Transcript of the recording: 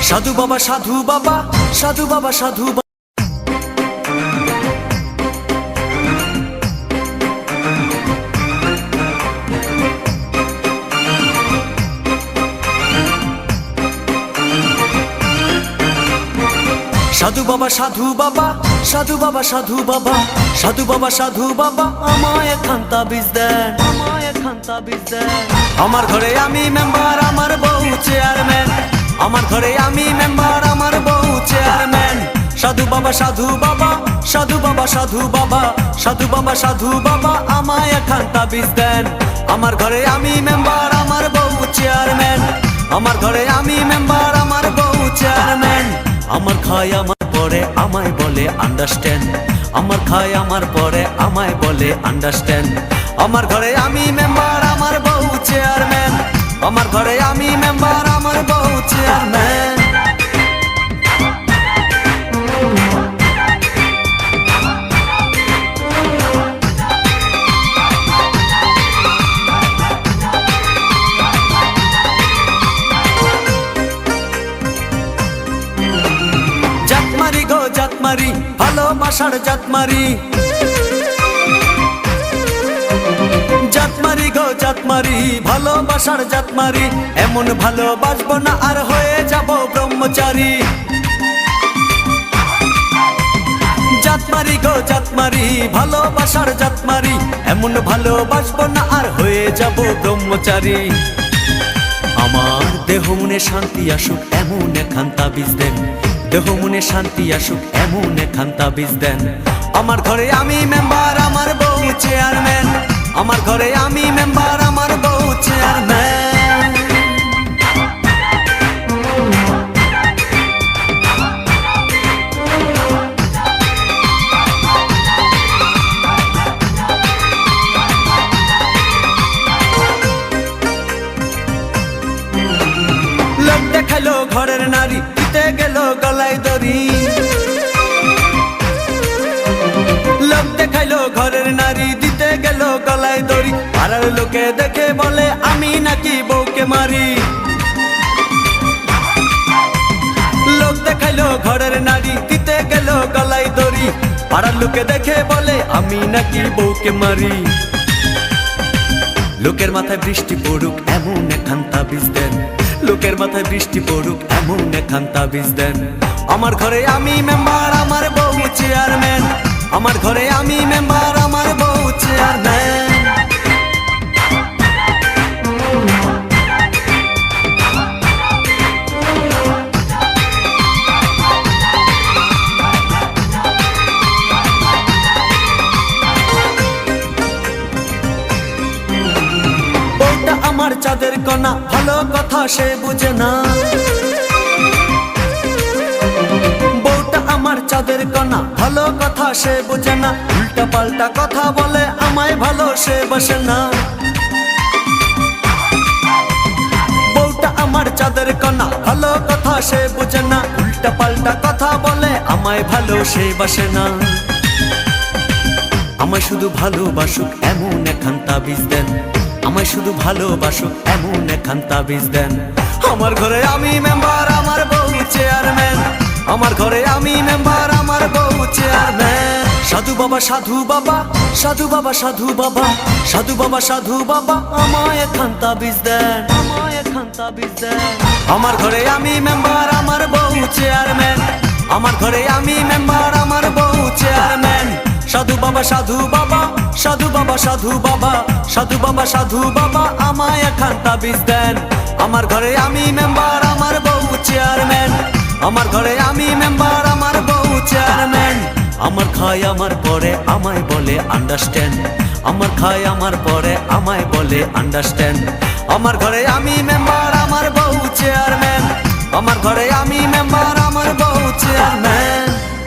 সাধু বাবা সাধু বাবা সাধু বাবা সাধু বাবা। সাধু বাবা সাধু বাবা সাধু বাবা সাধু বাবা সাধু বাবা সাধু বাবা আমায় একখান তাবিজ দেন, আমায় একখান তাবিজ দেন। আমার ঘরে আমি মেম্বার, আমার বউ চেয়ারম্যান। আমার ঘরে আমি মেম্বার, আমার বউ চেয়ারম্যান। সাধু বাবা সাধু বাবা সাধু বাবা সাধু বাবা সাধু বাবা সাধু বাবা আমায় একখান তাবিজ দেন। আমার ঘরে আমি মেম্বার, আমার বউ চেয়ারম্যান। আমার ঘরে আমি মেম্বার, আমার বউ চেয়ারম্যান। আমার খায় আমার পরে আমায় বলে আন্ডারস্ট্যান্ড। আমার খায় আমার পরে আমায় বলে আন্ডারস্ট্যান্ড। আমার ঘরে আমি মেম্বার, আমার বউ চেয়ারম্যান। আমার ঘরে আমি মেম্বার, আমার বউ চেয়ারম্যান। জাতমারি গো জাতমারি, ভালোবাসার জাতমারি। জাতমারি গো জাতমারি, ভালোবাসার জাতমারি। এমন ভালোবাসবো না আর হয়ে যাব ব্রহ্মচারী। জাতমারি গো জাতমারি, ভালোবাসার জাতমারি। এমন ভালোবাসবো না আর হয়ে যাব ব্রহ্মচারী। আমার দেহ মনে শান্তি আসুক এমন একখান তাবিজ দেন। দেহ মনে শান্তি আসুক এমন একখান তাবিজ দেন। আমার ঘরে আমি মেম্বার, আমার বউ চেয়ারম্যান। আমার ঘরে আমি মেম্বার, আমার বউ চেয়ারম্যান। লোক দেখাইলো ঘরের নারী, দিতে গেল গলায় দড়ি। লোক দেখাইলো ঘরের নারী, দিতে গেল গলায় দড়ি। পাড়ার লোকে দেখে বলে আমি নাকি বউকে মারি। লোক দেখাইলো ঘরের নারী, দিতে গেল গলায় দড়ি। পাড়ার লোকে দেখে বলে আমি নাকি বউকে মারি। লোকের মাথায় বৃষ্টি পড়ুক এমন একখান তাবিজ দেন। লোকের মাথায় বৃষ্টি পড়ুক এমন একখান তাবিজ দেন। আমার ঘরে আমি মেম্বার, আমার বউ চেয়ারম্যান। আমার ঘরে আমি মেম্বার, আমার বউ চেয়ারম্যান। বউটা আমার চাঁদের কণা, ভালো কথা সে বুঝে না। বউটা আমার চাঁদের কণা, ভালো কথা সে বুঝে না। উল্টা পাল্টা কথা বলে আমায় ভালো সে বসে না। বউটা আমার চাঁদের কণা, ভালো কথা সে বুঝে না। উল্টা পাল্টা কথা বলে আমায় ভালো সে বসে না। আমায় শুধু ভালোবাসুক এমন একখান তাবিজ দেন। আমায় শুধু ভালোবাসুক এমন একখান তাবিজ দেন। আমার ঘরে আমি মেম্বার, আমার বউ চেয়ারম্যান। আমার ঘরে আমি মেম্বার, আমার বউ চেয়ারম্যান। সাধু বাবা সাধু বাবা সাধু বাবা সাধু বাবা সাধু বাবা সাধু বাবা আমায় একখান তাবিজ দেন, আমায় একখান তাবিজ দেন। আমার ঘরে আমি মেম্বার, আমার বউ চেয়ারম্যান। আমার ঘরে আমি মেম্বার, আমার বউ চেয়ারম্যান। সাধু বাবা সাধু বাবা সাধু বাবা সাধু বাবা সাধু বাবা সাধু বাবা আমায় একখান তাবিজ দেন। আমার ঘরে আমি মেম্বার, আমার বউ চেয়ারম্যান। আমার ঘরে আমি মেম্বার, আমার বউ চেয়ারম্যান। আমার খায় আমার পরে আমায় বলে আন্ডারস্ট্যান্ড। আমার খায় আমার পরে আমায় বলে আন্ডারস্ট্যান্ড। আমার ঘরে আমি মেম্বার, আমার বউ চেয়ারম্যান। আমার ঘরে আমি মেম্বার, আমার বউ চেয়ারম্যান।